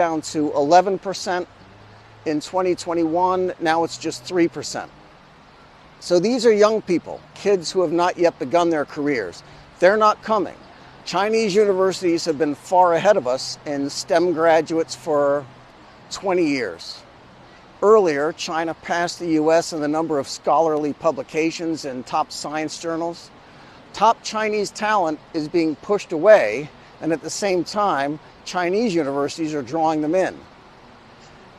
down to 11% in 2021. Now it's just 3%. So these are young people, kids who have not yet begun their careers. They're not coming. Chinese universities have been far ahead of us in STEM graduates for 20 years. Earlier, China passed the US in the number of scholarly publications in top science journals. Top Chinese talent is being pushed away, and at the same time, Chinese universities are drawing them in.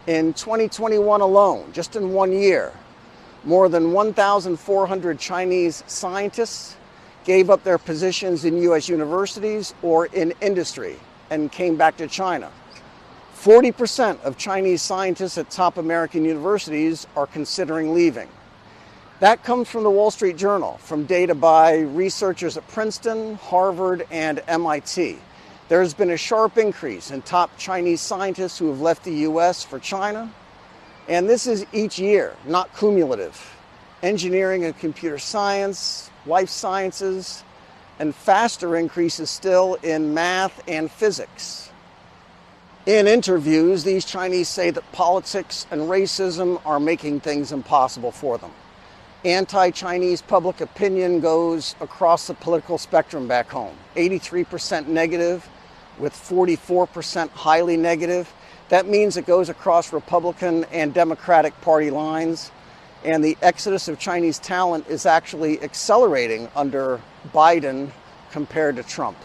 In 2021 alone, just in 1 year, more than 1,400 Chinese scientists gave up their positions in US universities or in industry and came back to China. 40% of Chinese scientists at top American universities are considering leaving. That comes from the Wall Street Journal, from data by researchers at Princeton, Harvard, and MIT. There's been a sharp increase in top Chinese scientists who have left the US for China. And this is each year, not cumulative. Engineering and computer science, life sciences, and faster increases still in math and physics. In interviews, these Chinese say that politics and racism are making things impossible for them. Anti-Chinese public opinion goes across the political spectrum back home. 83% negative, with 44% highly negative. That means it goes across Republican and Democratic Party lines, and the exodus of Chinese talent is actually accelerating under Biden compared to Trump.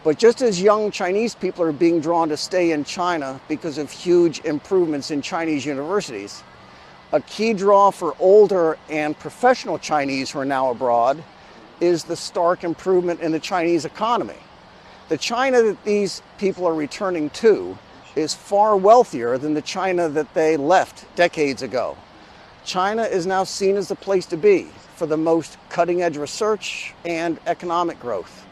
But just as young Chinese people are being drawn to stay in China because of huge improvements in Chinese universities, a key draw for older and professional Chinese who are now abroad is the stark improvement in the Chinese economy. The China that these people are returning to is far wealthier than the China that they left decades ago. China is now seen as the place to be for the most cutting-edge research and economic growth.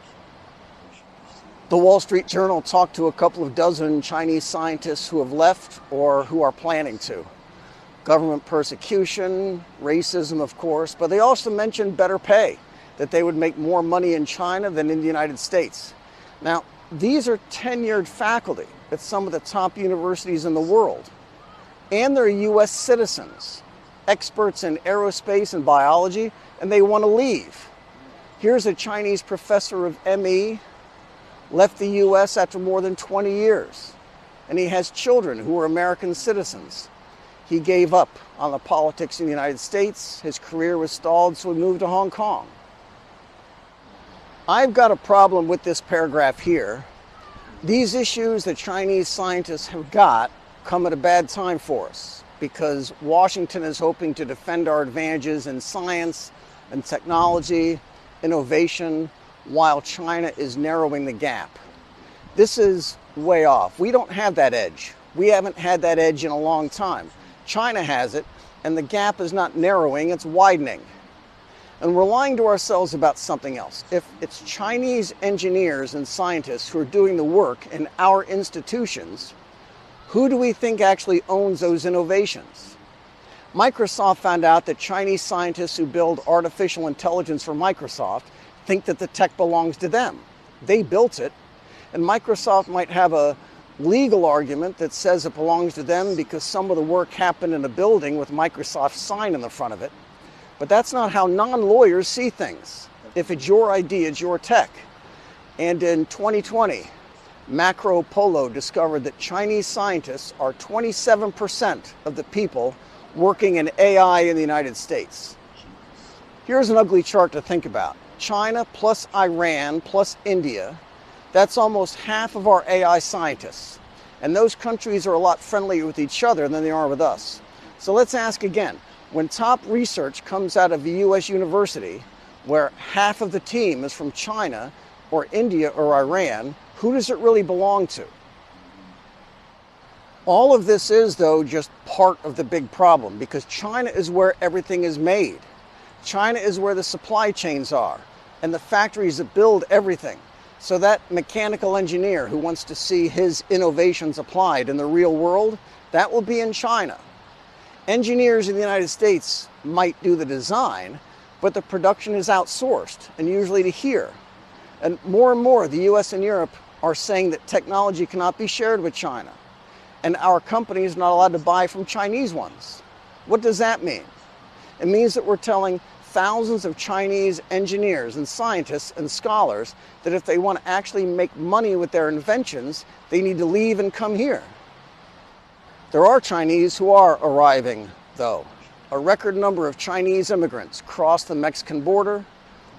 The Wall Street Journal talked to a couple of dozen Chinese scientists who have left or who are planning to. Government persecution, racism, of course, but they also mentioned better pay, that they would make more money in China than in the United States. Now, these are tenured faculty at some of the top universities in the world, and they're US citizens, experts in aerospace and biology, and they want to leave. Here's a Chinese professor of ME, left the US after more than 20 years, and he has children who are American citizens. He gave up on the politics in the United States. His career was stalled, so he moved to Hong Kong. I've got a problem with this paragraph here. These issues that Chinese scientists have got come at a bad time for us because Washington is hoping to defend our advantages in science and technology, innovation, while China is narrowing the gap. This is way off. We don't have that edge. We haven't had that edge in a long time. China has it, and the gap is not narrowing, it's widening. And we're lying to ourselves about something else. If it's Chinese engineers and scientists who are doing the work in our institutions, who do we think actually owns those innovations? Microsoft found out that Chinese scientists who build artificial intelligence for Microsoft think that the tech belongs to them. They built it, and Microsoft might have a legal argument that says it belongs to them because some of the work happened in a building with Microsoft's sign in the front of it. But that's not how non-lawyers see things. If it's your idea, it's your tech. And in 2020, Macro Polo discovered that Chinese scientists are 27% of the people working in AI in the United States. Here's an ugly chart to think about. China plus Iran plus India, that's almost half of our AI scientists. And those countries are a lot friendlier with each other than they are with us. So let's ask again, when top research comes out of a US university where half of the team is from China or India or Iran, who does it really belong to? All of this is, though, just part of the big problem because China is where everything is made. China is where the supply chains are and the factories that build everything. So that mechanical engineer who wants to see his innovations applied in the real world, that will be in China. Engineers in the United States might do the design, but the production is outsourced, and usually to here. And more, the US and Europe are saying that technology cannot be shared with China. and our companies are not allowed to buy from Chinese ones. What does that mean? It means that we're telling thousands of Chinese engineers and scientists and scholars that if they want to actually make money with their inventions, they need to leave and come here. There are Chinese who are arriving, though. A record number of Chinese immigrants crossed the Mexican border,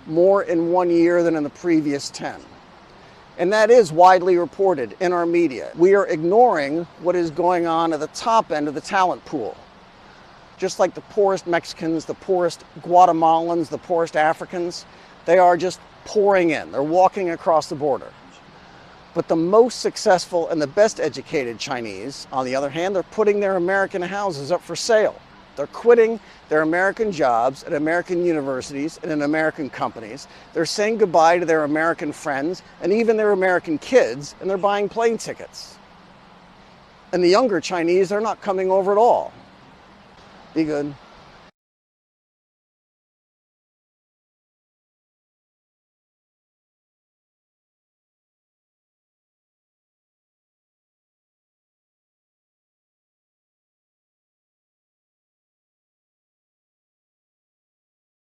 more in 1 year than in the previous 10. And that is widely reported in our media. We are ignoring what is going on at the top end of the talent pool. Just like the poorest Mexicans, the poorest Guatemalans, the poorest Africans, they are just pouring in. They're walking across the border. But the most successful and the best educated Chinese, on the other hand, they're putting their American houses up for sale. They're quitting their American jobs at American universities and in American companies. They're saying goodbye to their American friends and even their American kids, and they're buying plane tickets. And the younger Chinese, they're not coming over at all. Be good.